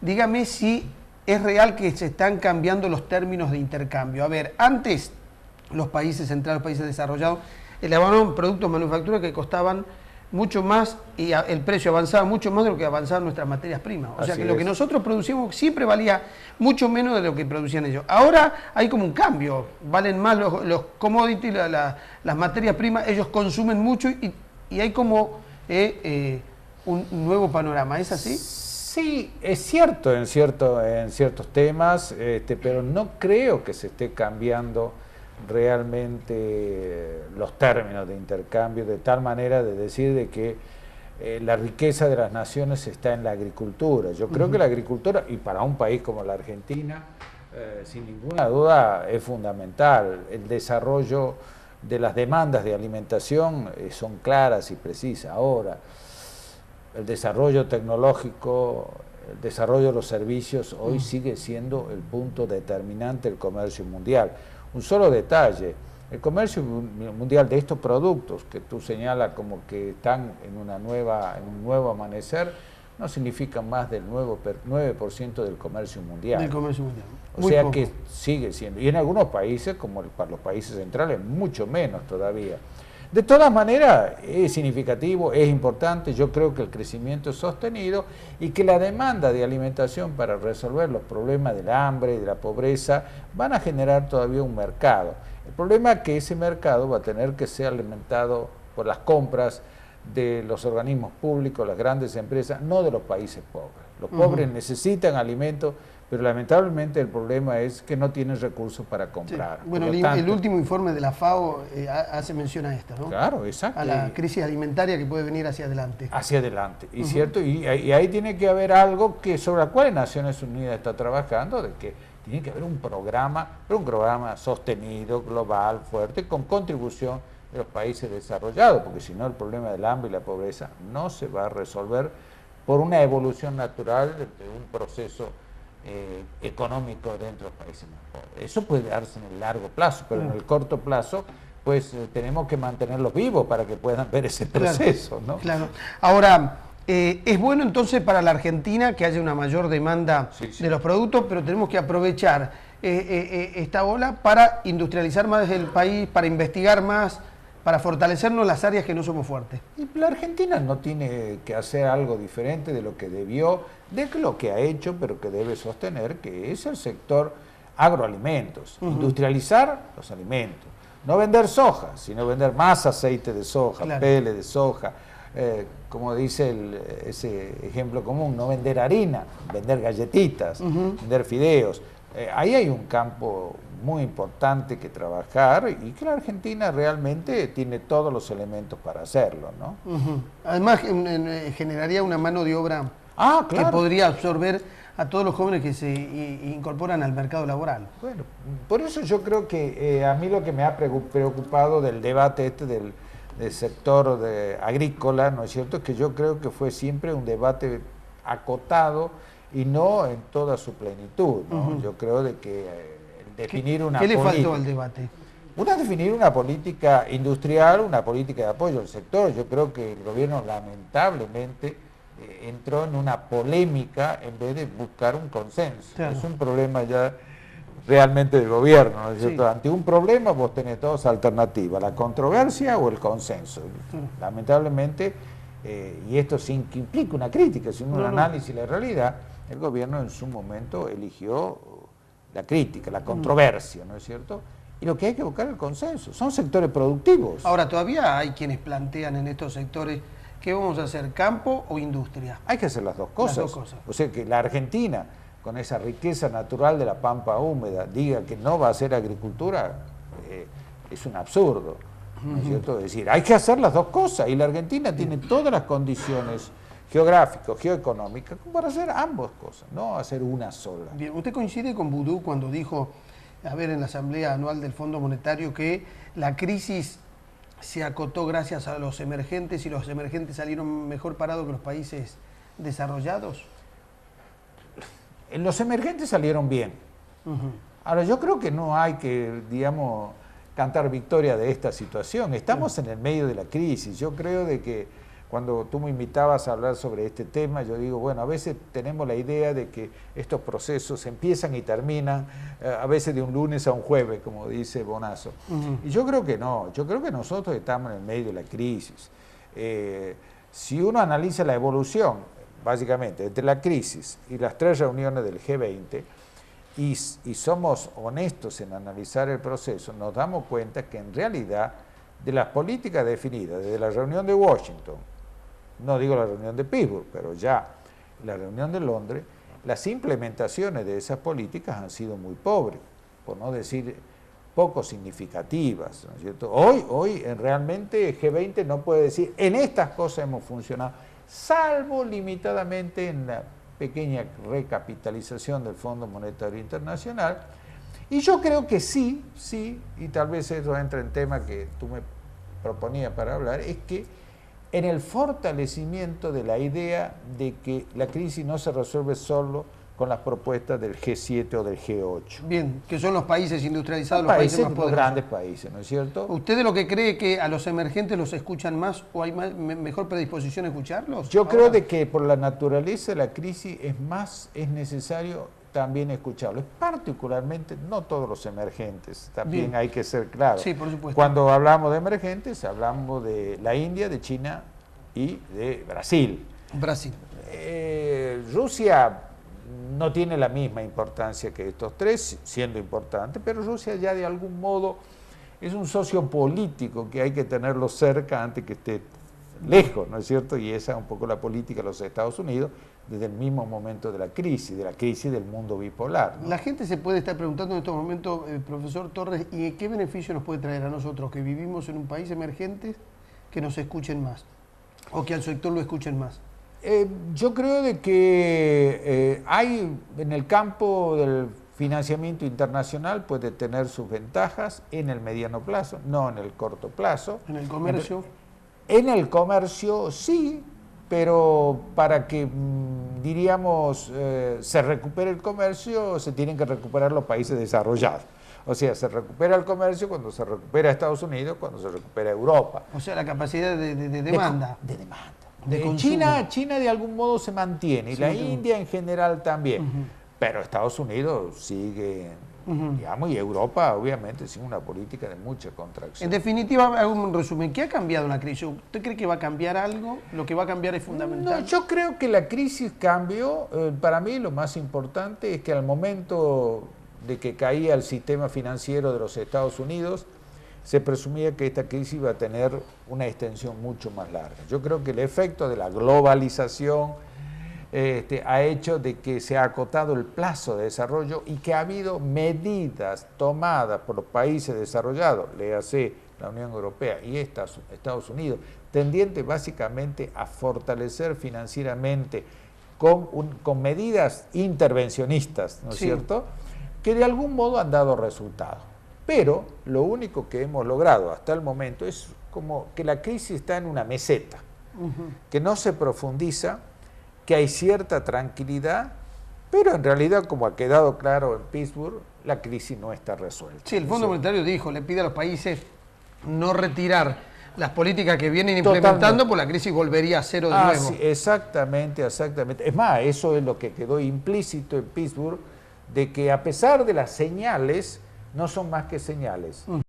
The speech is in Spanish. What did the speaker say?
dígame si es real que se están cambiando los términos de intercambio. A ver, antes los países centrales, los países desarrollados, elaboraban productos manufactura que costaban mucho más y el precio avanzaba mucho más de lo que avanzaban nuestras materias primas. O sea que lo que nosotros producíamos siempre valía mucho menos de lo que producían ellos. Ahora hay como un cambio, valen más los commodities, las materias primas, ellos consumen mucho y hay como un nuevo panorama. ¿Es así? Sí, es cierto en ciertos temas, pero no creo que se esté cambiando realmente los términos de intercambio de tal manera de decir de que la riqueza de las naciones está en la agricultura. Yo creo que la agricultura, y para un país como la Argentina, sin ninguna duda es fundamental. El desarrollo de las demandas de alimentación son claras y precisas. Ahora, el desarrollo tecnológico, el desarrollo de los servicios hoy sigue siendo el punto determinante del comercio mundial. Un solo detalle, el comercio mundial de estos productos que tú señalas como que están en un nuevo amanecer, no significan más del 9% del comercio mundial. Del comercio mundial. O sea que sigue siendo, y en algunos países, como para los países centrales, mucho menos todavía. De todas maneras, es significativo, es importante, yo creo que el crecimiento es sostenido y que la demanda de alimentación para resolver los problemas del hambre y de la pobreza van a generar todavía un mercado. El problema es que ese mercado va a tener que ser alimentado por las compras de los organismos públicos, las grandes empresas, no de los países pobres. Los pobres necesitan alimentos, pero lamentablemente el problema es que no tienen recursos para comprar. Sí. Bueno, el último informe de la FAO hace mención a esto, ¿no? Claro, exacto. A la crisis alimentaria que puede venir hacia adelante. Hacia adelante, y cierto, y ahí tiene que haber algo sobre el cual Naciones Unidas está trabajando, de que tiene que haber un programa sostenido, global, fuerte, con contribución de los países desarrollados, porque si no el problema del hambre y la pobreza no se va a resolver por una evolución natural de un proceso económico dentro de los países más pobres. Eso puede darse en el largo plazo, pero en el corto plazo pues tenemos que mantenerlos vivos para que puedan ver ese proceso, ¿no? Claro. Ahora, es bueno entonces para la Argentina que haya una mayor demanda de los productos, pero tenemos que aprovechar esta ola para industrializar más el país, para investigar más, para fortalecernos las áreas que no somos fuertes. Y la Argentina no tiene que hacer algo diferente de lo que debió, de lo que ha hecho, pero que debe sostener, que es el sector agroalimentos, industrializar los alimentos. No vender soja, sino vender más aceite de soja, pele de soja, como dice ese ejemplo común, no vender harina, vender galletitas, vender fideos. Ahí hay un campo muy importante que trabajar y que la Argentina realmente tiene todos los elementos para hacerlo, ¿no? Además, generaría una mano de obra que podría absorber a todos los jóvenes que se incorporan al mercado laboral. Bueno, por eso yo creo que a mí lo que me ha preocupado del debate del sector agrícola, ¿no es cierto?, es que yo creo que fue siempre un debate acotado y no en toda su plenitud, ¿no? Yo creo de que definir una política... ¿Qué le faltó al debate? Definir una política industrial, una política de apoyo al sector. Yo creo que el gobierno lamentablemente entró en una polémica en vez de buscar un consenso. Es un problema ya realmente del gobierno, ¿no es cierto? Ante un problema vos tenés dos alternativas, la controversia o el consenso. Lamentablemente, y esto sin que implique una crítica, sino un análisis de la realidad, el gobierno en su momento eligió la crítica, la controversia, ¿no es cierto? Y lo que hay que buscar es el consenso. Son sectores productivos. Ahora, todavía hay quienes plantean en estos sectores, ¿qué vamos a hacer, campo o industria? Hay que hacer las dos cosas. Las dos cosas. O sea, que la Argentina, con esa riqueza natural de la pampa húmeda, diga que no va a hacer agricultura, es un absurdo, ¿no es cierto? Es decir, hay que hacer las dos cosas, y la Argentina tiene todas las condiciones geográficas, geoeconómicas, para hacer ambas cosas, no hacer una sola. Bien, ¿usted coincide con Boudou cuando dijo, en la Asamblea Anual del Fondo Monetario, que la crisis se acotó gracias a los emergentes y los emergentes salieron mejor parados que los países desarrollados? Los emergentes salieron bien. Ahora, yo creo que no hay que, digamos, cantar victoria de esta situación. Estamos en el medio de la crisis. Yo creo de que Cuando tú me invitabas a hablar sobre este tema, yo digo, bueno, a veces tenemos la idea de que estos procesos empiezan y terminan, a veces de un lunes a un jueves, como dice Bonazo. Y yo creo que no, yo creo que nosotros estamos en el medio de la crisis. Si uno analiza la evolución, básicamente, entre la crisis y las 3 reuniones del G20, y somos honestos en analizar el proceso, nos damos cuenta que en realidad de las políticas definidas desde la reunión de Washington, no digo la reunión de Pittsburgh, pero ya la reunión de Londres, las implementaciones de esas políticas han sido muy pobres, por no decir poco significativas, ¿no es cierto? Hoy realmente G20 no puede decir, en estas cosas hemos funcionado, salvo limitadamente en la pequeña recapitalización del Fondo Monetario Internacional. Y yo creo que sí, y tal vez eso entra en tema que tú me proponías para hablar, es que en el fortalecimiento de la idea de que la crisis no se resuelve solo con las propuestas del G7 o del G8. Bien, que son los países industrializados, los países más poderosos. Los grandes países, ¿no es cierto? ¿Usted de lo que cree que a los emergentes los escuchan más o hay mejor predisposición a escucharlos? Yo creo de que por la naturaleza de la crisis es necesario también escucharlo. Particularmente, no todos los emergentes, también hay que ser claro. Sí, por supuesto. Cuando hablamos de emergentes, hablamos de la India, de China y de Brasil. Brasil. Rusia no tiene la misma importancia que estos tres, siendo importante, pero Rusia ya de algún modo es un socio político que hay que tenerlo cerca antes que esté lejos, ¿no es cierto? Y esa es un poco la política de los Estados Unidos desde el mismo momento de la crisis del mundo bipolar, ¿no? La gente se puede estar preguntando en estos momentos, profesor Torres, ¿y qué beneficio nos puede traer a nosotros que vivimos en un país emergente que nos escuchen más o que al sector lo escuchen más? Yo creo de que hay en el campo del financiamiento internacional puede tener sus ventajas en el mediano plazo, no en el corto plazo. ¿En el comercio? En el comercio sí, pero para que, diríamos, se recupere el comercio, se tienen que recuperar los países desarrollados. O sea, se recupera el comercio cuando se recupera Estados Unidos, cuando se recupera Europa. O sea, la capacidad de demanda. De demanda. China de algún modo se mantiene, y la India en general también, pero Estados Unidos sigue, digamos, y Europa obviamente sigue una política de mucha contracción. En definitiva, hago un resumen, ¿qué ha cambiado en la crisis? ¿Usted cree que va a cambiar algo? ¿Lo que va a cambiar es fundamental? No, yo creo que la crisis cambió, para mí lo más importante es que al momento de que caía el sistema financiero de los Estados Unidos, se presumía que esta crisis iba a tener una extensión mucho más larga. Yo creo que el efecto de la globalización ha hecho de que se ha acotado el plazo de desarrollo y que ha habido medidas tomadas por los países desarrollados, léase la Unión Europea y Estados Unidos, tendientes básicamente a fortalecer financieramente con medidas intervencionistas, ¿no es cierto?, que de algún modo han dado resultados. Pero lo único que hemos logrado hasta el momento es como que la crisis está en una meseta, que no se profundiza, que hay cierta tranquilidad, pero en realidad, como ha quedado claro en Pittsburgh, la crisis no está resuelta. Sí, el Fondo Monetario dijo, le pide a los países no retirar las políticas que vienen implementando, pues la crisis volvería a cero de nuevo. Sí, exactamente. Es más, eso es lo que quedó implícito en Pittsburgh, de que a pesar de las señales, no son más que señales.